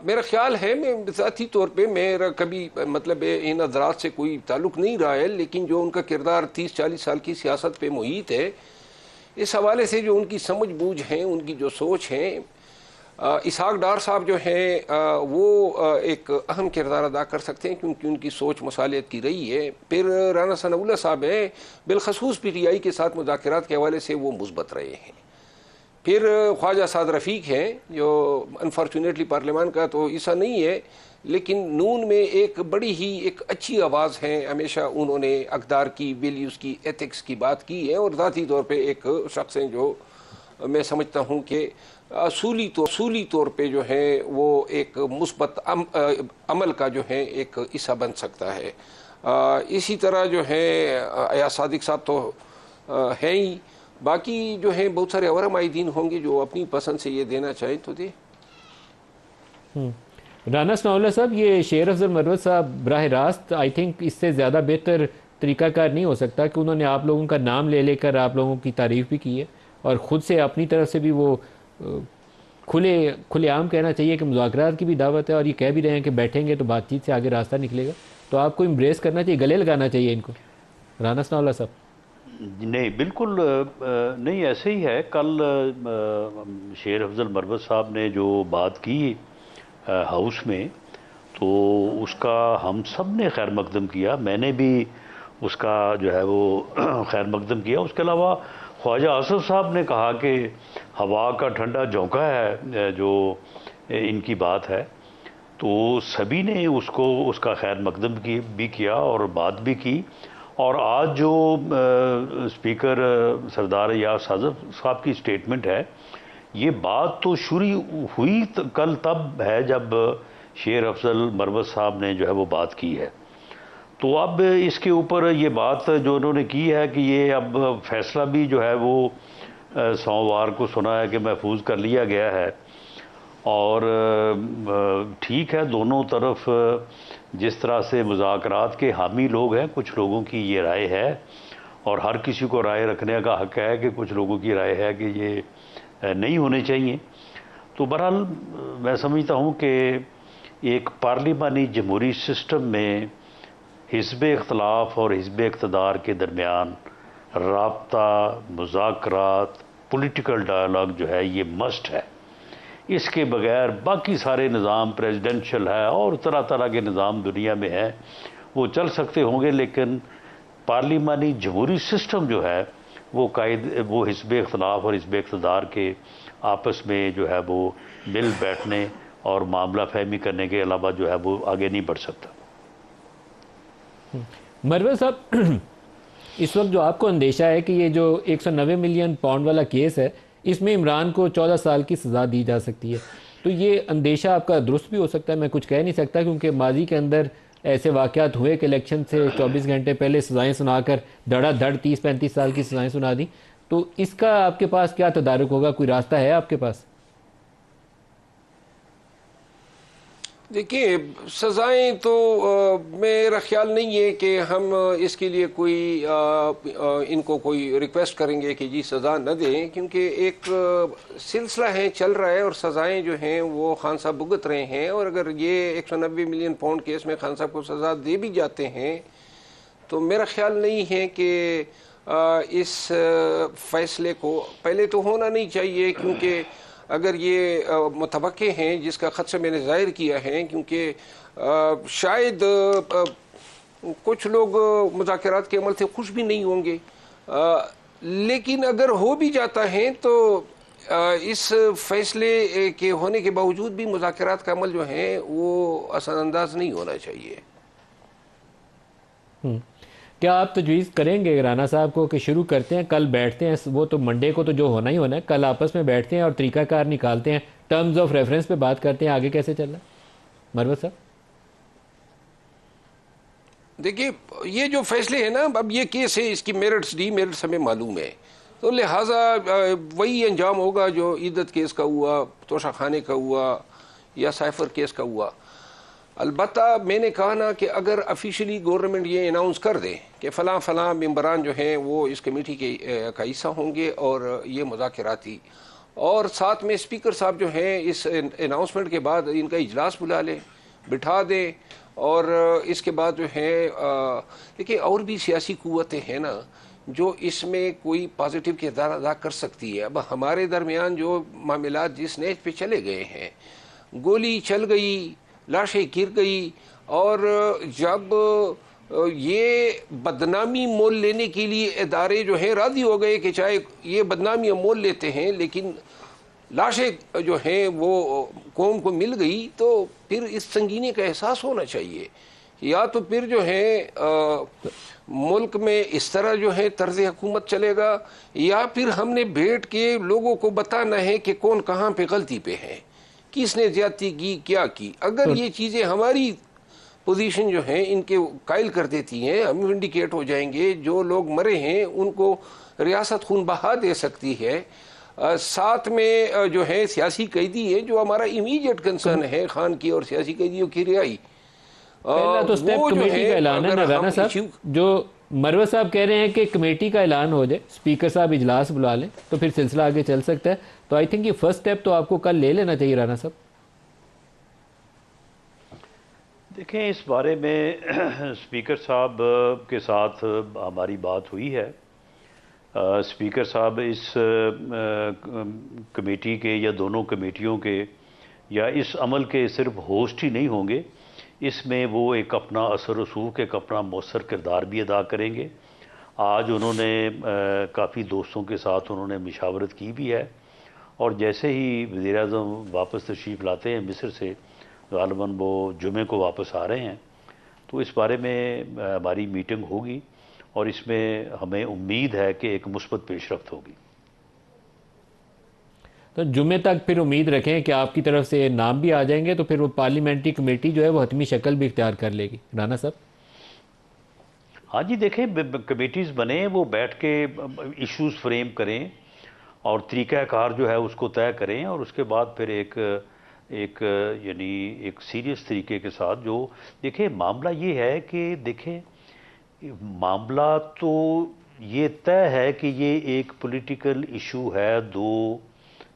मेरा ख्याल है, मैं ज़ाती तौर पे मेरा कभी मतलब इन हज़रात से कोई ताल्लुक़ नहीं रहा है, लेकिन जो उनका किरदार 30-40 साल की सियासत पे मुहित है, इस हवाले से जो उनकी समझ बूझ है, उनकी जो सोच है, इसहाक डार साहब जो हैं वो एक अहम किरदार अदा कर सकते हैं क्योंकि उनकी सोच मसालियत की रही है। फिर राना सनाउल्लाह साहब हैं, बिलखसूस पीटीआई के साथ मुज़ाकरात के हवाले से वो मुस्बत रहे हैं। फिर ख्वाजा साद रफ़ीक हैं जो अनफॉर्चुनेटली पार्लियामान का तो हिस्सा नहीं है, लेकिन नून में एक बड़ी ही एक अच्छी आवाज़ है। हमेशा उन्होंने अक़दार की, वैल्यूज़ की, एथिक्स की बात की है, और ज़ाती तौर पे एक शख्स हैं जो मैं समझता हूँ कि असूली तौर पे जो है वो एक मुस्बत अमल का जो है एक हिस्सा बन सकता है। इसी तरह जो है अयाज सादिक साहब तो हैं ही, बाकी जो है बहुत सारे और माहिदीन होंगे जो अपनी पसंद से ये देना चाहें तो दे। राना सनाउल्लाह साहब, ये शेर अफजल मरवत साहब बराह रास्त आई थिंक इससे ज़्यादा बेहतर तरीक़ाकार नहीं हो सकता कि उन्होंने आप लोगों का नाम ले लेकर आप लोगों की तारीफ़ भी की है और ख़ुद से अपनी तरफ से भी वो खुलेआम कहना चाहिए कि मुज़ाकरात की भी दावत है, और ये कह भी रहे हैं कि बैठेंगे तो बातचीत से आगे रास्ता निकलेगा। तो आपको इम्ब्रेस करना चाहिए, गले लगाना चाहिए इनको, राना सनाउल्लाह साहब। नहीं, बिल्कुल नहीं, ऐसे ही है। कल शेर अफजल मरवत साहब ने जो बात की हाउस में, तो उसका हम सब ने खैर मकदम किया। मैंने भी उसका जो है वो खैर मकदम किया। उसके अलावा ख्वाजा आसिफ साहब ने कहा कि हवा का ठंडा झोंका है जो इनकी बात है, तो सभी ने उसका खैर मकदम भी किया और बात भी की। और आज जो स्पीकर सरदार अयाज साहब की स्टेटमेंट है, ये बात तो शुरू हुई कल तब है जब शेर अफजल मरवत साहब ने जो है वो बात की है। तो अब इसके ऊपर ये बात जो उन्होंने की है कि ये अब फैसला भी जो है वो सोमवार को सुना है कि महफूज कर लिया गया है। और ठीक है, दोनों तरफ जिस तरह से मुज़ाकरात के हामी लोग हैं, कुछ लोगों की ये राय है और हर किसी को राय रखने का हक़ है कि कुछ लोगों की राय है कि ये नहीं होने चाहिए। तो बहरहाल मैं समझता हूँ कि एक पार्लिमानी जमहूरी सिस्टम में हिज़्ब इख्तलाफ और हिज़्ब इक़्तिदार के दरमियान राब्ता, मुज़ाकरात, पॉलिटिकल डायलॉग जो है ये मस्ट है। इसके बगैर बाकी सारे निज़ाम प्रेसिडेंशियल है और तरह तरह के निज़ाम दुनिया में हैं, वो चल सकते होंगे, लेकिन पार्लिमानी जमहूरी सिस्टम जो है वो हिस्ब इख्तलाफ और हिस्ब इक़्तिदार के आपस में जो है वो मिल बैठने और मामला फहमी करने के अलावा जो है वो आगे नहीं बढ़ सकता। मरवत साहब, इस वक्त जो आपको अंदेशा है कि ये जो 190 मिलियन पाउंड वाला केस है, इसमें इमरान को 14 साल की सज़ा दी जा सकती है, तो ये अंदेशा आपका दुरुस्त भी हो सकता है? मैं कुछ कह नहीं सकता, क्योंकि माजी के अंदर ऐसे वाक़यात हुए कि इलेक्शन से 24 घंटे पहले सज़ाएँ सुनाकर धड़ाधड़ 30-35 साल की सज़ाएँ सुना दी। तो इसका आपके पास क्या तदारुक होगा? कोई रास्ता है आपके पास? देखिए, सज़ाएं तो मेरा ख्याल नहीं है कि हम इसके लिए कोई इनको कोई रिक्वेस्ट करेंगे कि जी सज़ा न दें, क्योंकि एक सिलसिला है चल रहा है और सज़ाएं जो हैं वो खान साहब भुगत रहे हैं। और अगर ये 190 मिलियन पाउंड केस में खान साहब को सज़ा दे भी जाते हैं तो मेरा ख्याल नहीं है कि इस फैसले को पहले तो होना नहीं चाहिए, क्योंकि अगर ये मुतवक्के हैं जिसका खदशा मैंने ज़ाहिर किया है, क्योंकि शायद कुछ लोग मुज़ाकरात के अमल से खुश भी नहीं होंगे, लेकिन अगर हो भी जाता है तो इस फैसले के होने के बावजूद भी मुज़ाकरात का अमल जो है वो असरअंदाज नहीं होना चाहिए। क्या आप तजवीज़ करेंगे राना साहब को कि शुरू करते हैं, कल बैठते हैं, वो तो मंडे को तो जो होना ही होना है, कल आपस में बैठते हैं और तरीक़ाकार निकालते हैं, टर्म्स ऑफ रेफरेंस पे बात करते हैं आगे कैसे चलना है? मरवत साहब, देखिए, ये जो फैसले हैं ना, अब ये केस है, इसकी मेरिट्स डी मेरिट्स हमें मालूम है, तो लिहाजा वही अंजाम होगा जो ईदत केस का हुआ, तोशा खाने का हुआ या साइफर केस का हुआ। अलबत्ता मैंने कहा ना कि अगर ऑफिशियली गवर्नमेंट ये अनाउंस कर दे कि फ़लाँ फ़लाँ मेंबरान जो हैं वो इस कमेटी के का हिस्सा होंगे और ये मुज़ाकराती, और साथ में स्पीकर साहब जो हैं इस अनाउंसमेंट के बाद इनका इजलास बुला लें, बिठा दें, और इसके बाद जो है देखिए और भी सियासी क़ुव्वतें हैं ना जो इसमें कोई पॉजिटिव किरदार अदा कर सकती है। अब हमारे दरमियान जो मामलात जिस नेच पे चले गए हैं, गोली चल गई, लाशें गिर गई, और जब ये बदनामी मोल लेने के लिए इदारे जो हैं राज़ी हो गए कि चाहे ये बदनामी मोल लेते हैं लेकिन लाशें जो हैं वो कौम को मिल गई, तो फिर इस संगीनी का एहसास होना चाहिए। या तो फिर जो है मुल्क में इस तरह जो है तर्ज हुकूमत चलेगा, या फिर हमने बैठ के लोगों को बताना है कि कौन कहाँ पे गलती पे है, किसने ज्यादती की, क्या की। अगर ये चीज़ें हमारी पोजीशन जो है इनके कायल कर देती हैं, हम इंडिकेट हो जाएंगे, जो लोग मरे हैं उनको रियासत खून बहा दे सकती है, साथ में जो है सियासी कैदी है, जो हमारा इमीडिएट कंसर्न है खान की और सियासी कैदियों की रिहाई। पहला तो स्टेप कमेटी का ऐलान है ना राना साहब, जो मरवत साहब कह रहे हैं कि कमेटी का ऐलान हो जाए, स्पीकर साहब इजलास बुला लें तो फिर सिलसिला आगे चल सकता है। तो आई थिंक ये फर्स्ट स्टेप तो आपको कल ले लेना चाहिए राना साहब। देखें, इस बारे में स्पीकर साहब के साथ हमारी बात हुई है। स्पीकर साहब इस कमेटी के या दोनों कमेटियों के या इस अमल के सिर्फ होस्ट ही नहीं होंगे, इसमें वो एक अपना असर रसूख, एक अपना मौसर किरदार भी अदा करेंगे। आज उन्होंने काफ़ी दोस्तों के साथ उन्होंने मशावरत की भी है, और जैसे ही वज़ीर-ए-आज़म वापस तशरीफ़ लाते हैं मिस्र से, ग़ालिबन वो जुमे को वापस आ रहे हैं, तो इस बारे में हमारी मीटिंग होगी और इसमें हमें उम्मीद है कि एक मुस्बत पेशरफ्त होगी। तो जुमे तक फिर उम्मीद रखें कि आपकी तरफ से नाम भी आ जाएंगे, तो फिर वो पार्लियामेंट्री कमेटी जो है वो हतमी शक्ल भी इख्तियार कर लेगी राना साहब। हाँ जी, देखें, कमेटीज़ बने, वो बैठ के इश्यूज़ फ्रेम करें और तरीक़ाकार जो है उसको तय करें, और उसके बाद फिर एक यानी एक सीरियस तरीके के साथ जो देखें, मामला ये है कि देखें, मामला तो ये तय है कि ये एक पॉलिटिकल इशू है, दो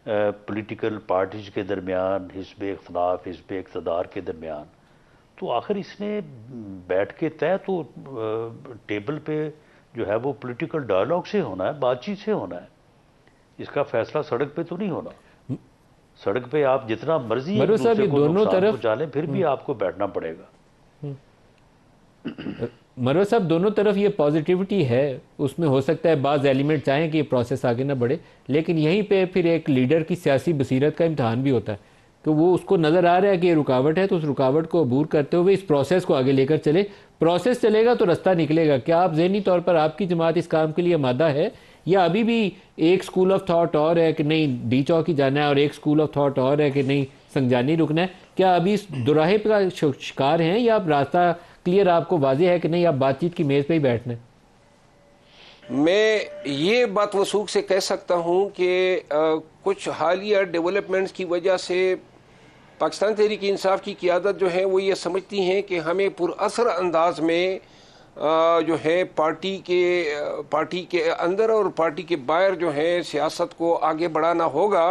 पॉलिटिकल पार्टीज़ के दरमियान, हिस्ब इख्तिलाफ, हिस्ब इक़्तिदार के दरमियान। तो आखिर इसने बैठ के तय तो टेबल पे जो है वो पॉलिटिकल डायलॉग से होना है, बातचीत से होना है। इसका फैसला सड़क पे तो नहीं होना। सड़क पे आप जितना मर्जी एक मरवत साहब, दूसरे ये को दोनों नुकसान तरफ पहुंचा लें, फिर भी आपको बैठना पड़ेगा। मरवत साहब, दोनों तरफ ये पॉजिटिविटी है, उसमें हो सकता है बाज़ एलिमेंट चाहें कि ये प्रोसेस आगे ना बढ़े, लेकिन यहीं पे फिर एक लीडर की सियासी बसीरत का इम्तहान भी होता है कि वो उसको नज़र आ रहा है कि ये रुकावट है, तो उस रुकावट को अबूर करते हुए इस प्रोसेस को आगे लेकर चले। प्रोसेस चलेगा तो रास्ता निकलेगा। क्या आप ज़हनी तौर पर आपकी जमात इस काम के लिए आमादा है, या अभी भी एक स्कूल ऑफ थाट और है कि नहीं डी चौकी जाना है और एक स्कूल ऑफ थाट और है कि नहीं संगजानी रुकना है? क्या अभी इस दुराहे का शिकार हैं, या आप रास्ता क्लियर आपको वाज़ेह है कि नहीं आप बातचीत की मेज़ पे ही बैठना है? मैं ये बात वसूख से कह सकता हूँ कि कुछ हालिया डेवलपमेंट्स की वजह से पाकिस्तान तहरीक इंसाफ की क़ियादत जो है वो ये समझती हैं कि हमें पुरअसर अंदाज में जो है पार्टी के अंदर और पार्टी के बाहर जो है सियासत को आगे बढ़ाना होगा,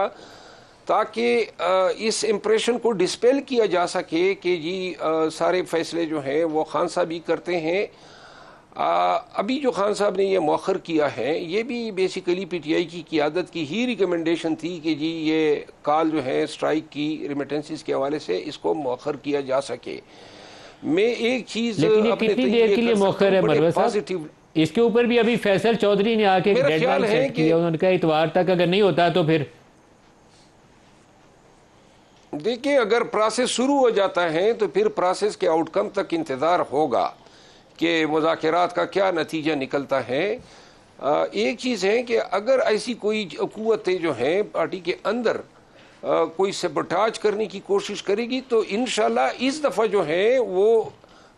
ताकि इस इम्प्रेशन को डिस्पेल किया जा सके कि जी सारे फैसले जो हैं वो खान साहब ही करते हैं। अभी जो खान साहब ने ये मौखर किया है, ये भी बेसिकली पीटीआई की क़ियादत की ही रिकमेंडेशन थी कि जी ये कॉल जो है स्ट्राइक की रिमिटेंसेस के हवाले से इसको मौखर किया जा सके। मैं एक चीज़ कितनी देर के लिए मौखर है मरवत साहब? इसके ऊपर भी अभी फैसल चौधरी ने आके डेडलाइन सेट किया, उन्होंने कहा इतवार तक अगर नहीं होता तो फिर देखिए, अगर प्रोसेस शुरू हो जाता है तो फिर प्रोसेस के आउटकम तक इंतज़ार होगा कि मुज़ाकरात का क्या नतीजा निकलता है। एक चीज़ है कि अगर ऐसी कोई क़ुव्वतें जो हैं पार्टी के अंदर कोई सबटाज करने की कोशिश करेगी, तो इंशाल्लाह इस दफ़ा जो है वो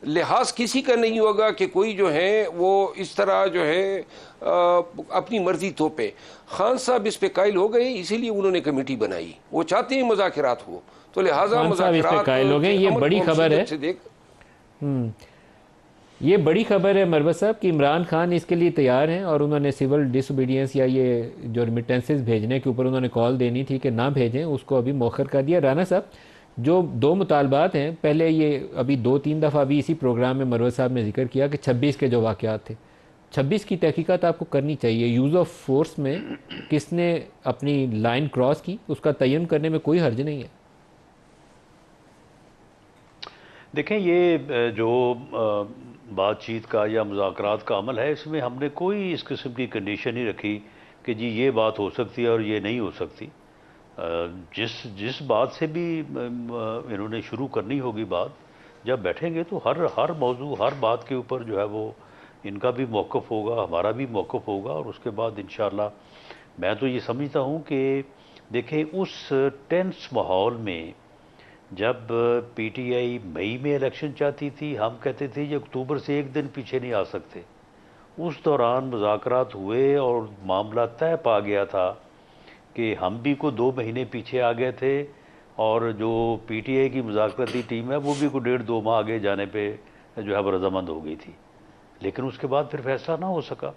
लिहाज किसी का नहीं होगा कि कोई जो है वो इस तरह जो है अपनी मर्जी थोपे। खान साहब इस पे कायल हो गए, इसीलिए उन्होंने कमेटी बनाई। वो चाहते हैं मुज़ाकरात हो, तो लिहाजा मुज़ाकरात कायल हो गए। ये बड़ी खबर है, ये बड़ी खबर है मरवत साहब कि इमरान खान इसके लिए तैयार हैं, और उन्होंने सिविल डिसोबीडियंस या ये जो रिमिटेंसेस भेजने के ऊपर उन्होंने कॉल देनी थी कि ना भेजें, उसको अभी मौखर कर दिया। राना साहब, जो दो मुतालबात हैं, पहले ये अभी 2-3 दफ़ा अभी इसी प्रोग्राम में मरवत साहब ने जिक्र किया कि 26 के जो वाक़यात थे, 26 की तहकीकात आपको करनी चाहिए। यूज़ ऑफ फोर्स में किसने अपनी लाइन क्रॉस की उसका तयन करने में कोई हर्ज नहीं है। देखें, ये जो बातचीत का या मुज़ाकरात का अमल है, इसमें हमने कोई इस किस्म की कंडीशन नहीं रखी कि जी ये बात हो सकती है और ये नहीं हो सकती। जिस बात से भी इन्होंने शुरू करनी होगी बात, जब बैठेंगे तो हर मौजू हर बात के ऊपर जो है वो इनका भी मौक़िफ़ होगा, हमारा भी मौक़िफ़ होगा, और उसके बाद इंशाअल्लाह मैं तो ये समझता हूँ कि देखें, उस टेंस माहौल में जब पीटीआई मई में इलेक्शन चाहती थी, हम कहते थे ये अक्टूबर से एक दिन पीछे नहीं आ सकते। उस दौरान मुज़ाकरात हुए और मामला तय पा गया था कि हम भी को 2 महीने पीछे आ गए थे, और जो पीटीआई की मुज़ाकराती टीम है वो भी को 1.5-2 माह आगे जाने पे जो है वो रज़ामंद हो गई थी। लेकिन उसके बाद फिर फैसला ना हो सका,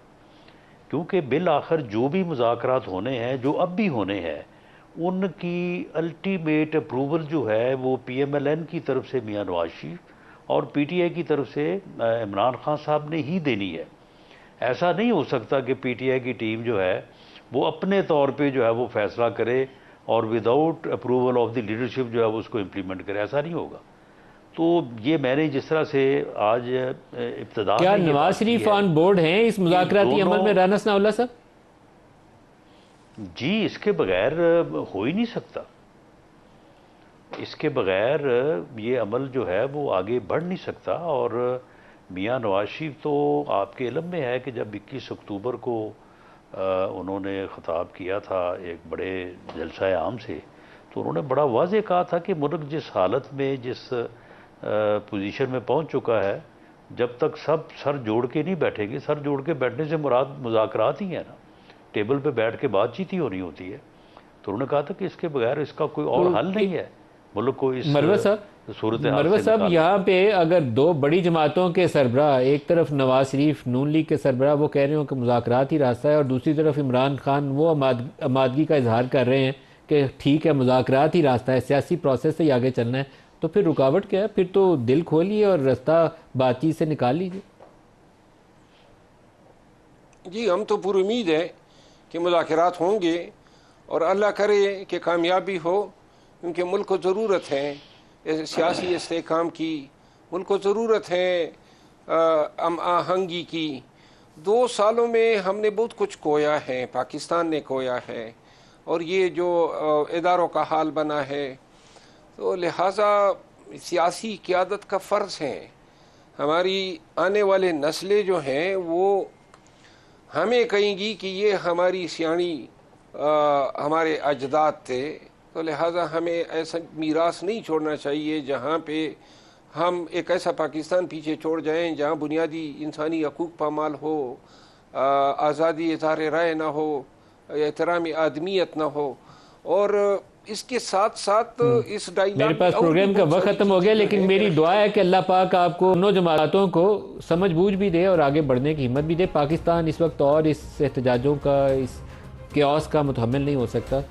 क्योंकि बिल आखिर जो भी मुज़ाकरात होने हैं, जो अब भी होने हैं, उनकी अल्टीमेट अप्रूवल जो है वो PMLN की तरफ से मियां नवाज शरीफ और PTI की तरफ से इमरान खान साहब ने ही देनी है। ऐसा नहीं हो सकता कि PTI की टीम जो है वो अपने तौर पे जो है वो फैसला करे और without approval of the leadership जो है वो उसको इम्प्लीमेंट करे। ऐसा नहीं होगा। तो ये मैंने जिस तरह से आज इब्तिदा, क्या नवाज शरीफ ऑन बोर्ड हैं इस मुज़ाकराती अमल में? राना सनाउल्लाह साहब जी, इसके बगैर हो ही नहीं सकता। इसके बगैर ये अमल जो है वो आगे बढ़ नहीं सकता। और मियां नवाज शरीफ तो आपके इल्म में है कि जब 21 अक्टूबर को उन्होंने ख़िताब किया था एक बड़े जलसा आम से, तो उन्होंने बड़ा वाज़ेह कहा था कि मुल्क जिस हालत में, जिस पोजीशन में पहुंच चुका है, जब तक सब सर जोड़ के नहीं बैठेंगे, सर जोड़ के बैठने से मुराद मुज़ाकरात ही है ना, टेबल पे बैठ के बातचीत ही होनी होती है। तो उन्होंने कहा था कि इसके बगैर इसका कोई और हल नहीं है मुल्क को इस सूरत हाल से साहब, यहाँ पे अगर दो बड़ी जमातों के सरबराह, एक तरफ नवाज शरीफ नून लीग के सरबराह वो कह रहे हो कि मुज़ाकरात ही रास्ता है, और दूसरी तरफ इमरान खान वो आमादगी का इजहार कर रहे हैं कि ठीक है मुज़ाकरात ही रास्ता है, सियासी प्रोसेस से ही आगे चलना है, तो फिर रुकावट क्या है? फिर तो दिल खोलिए और रास्ता बातचीत से निकाल लीजिए। जी, हम तो पूरी उम्मीद है कि मुज़ाकरात होंगे और अल्लाह करे कि कामयाबी हो। क्योंकि मुल्क को ज़रूरत है सियासी इस्तेहकाम की, मुल्क को ज़रूरत है हम आहंगी की। 2 सालों में हमने बहुत कुछ खोया है, पाकिस्तान ने खोया है, और ये जो इदारों का हाल बना है, तो लिहाजा सियासी क़यादत का फ़र्ज़ है। हमारी आने वाले नस्लें जो हैं वो हमें कहेंगी कि ये हमारी सियाणी हमारे अजदाद थे, तो लिहाजा हमें ऐसा मीरास नहीं छोड़ना चाहिए जहाँ पे हम एक ऐसा पाकिस्तान पीछे छोड़ जाएं जहाँ बुनियादी इंसानी हकूक़ पामाल हो, आज़ादी इज़हार राय ना हो, एहतराम आदमियत ना हो। और इसके साथ साथ इस डायलॉग मेरे पास प्रोग्राम का वक्त ख़त्म हो गया, लेकिन मेरी दुआ है कि अल्लाह पाक आपको दोनों जमातों को समझ बूझ भी दे और आगे बढ़ने की हिम्मत भी दे। पाकिस्तान इस वक्त और इस एहतजाजों का, इस क्यास का मुतहम्मिल नहीं हो सकता।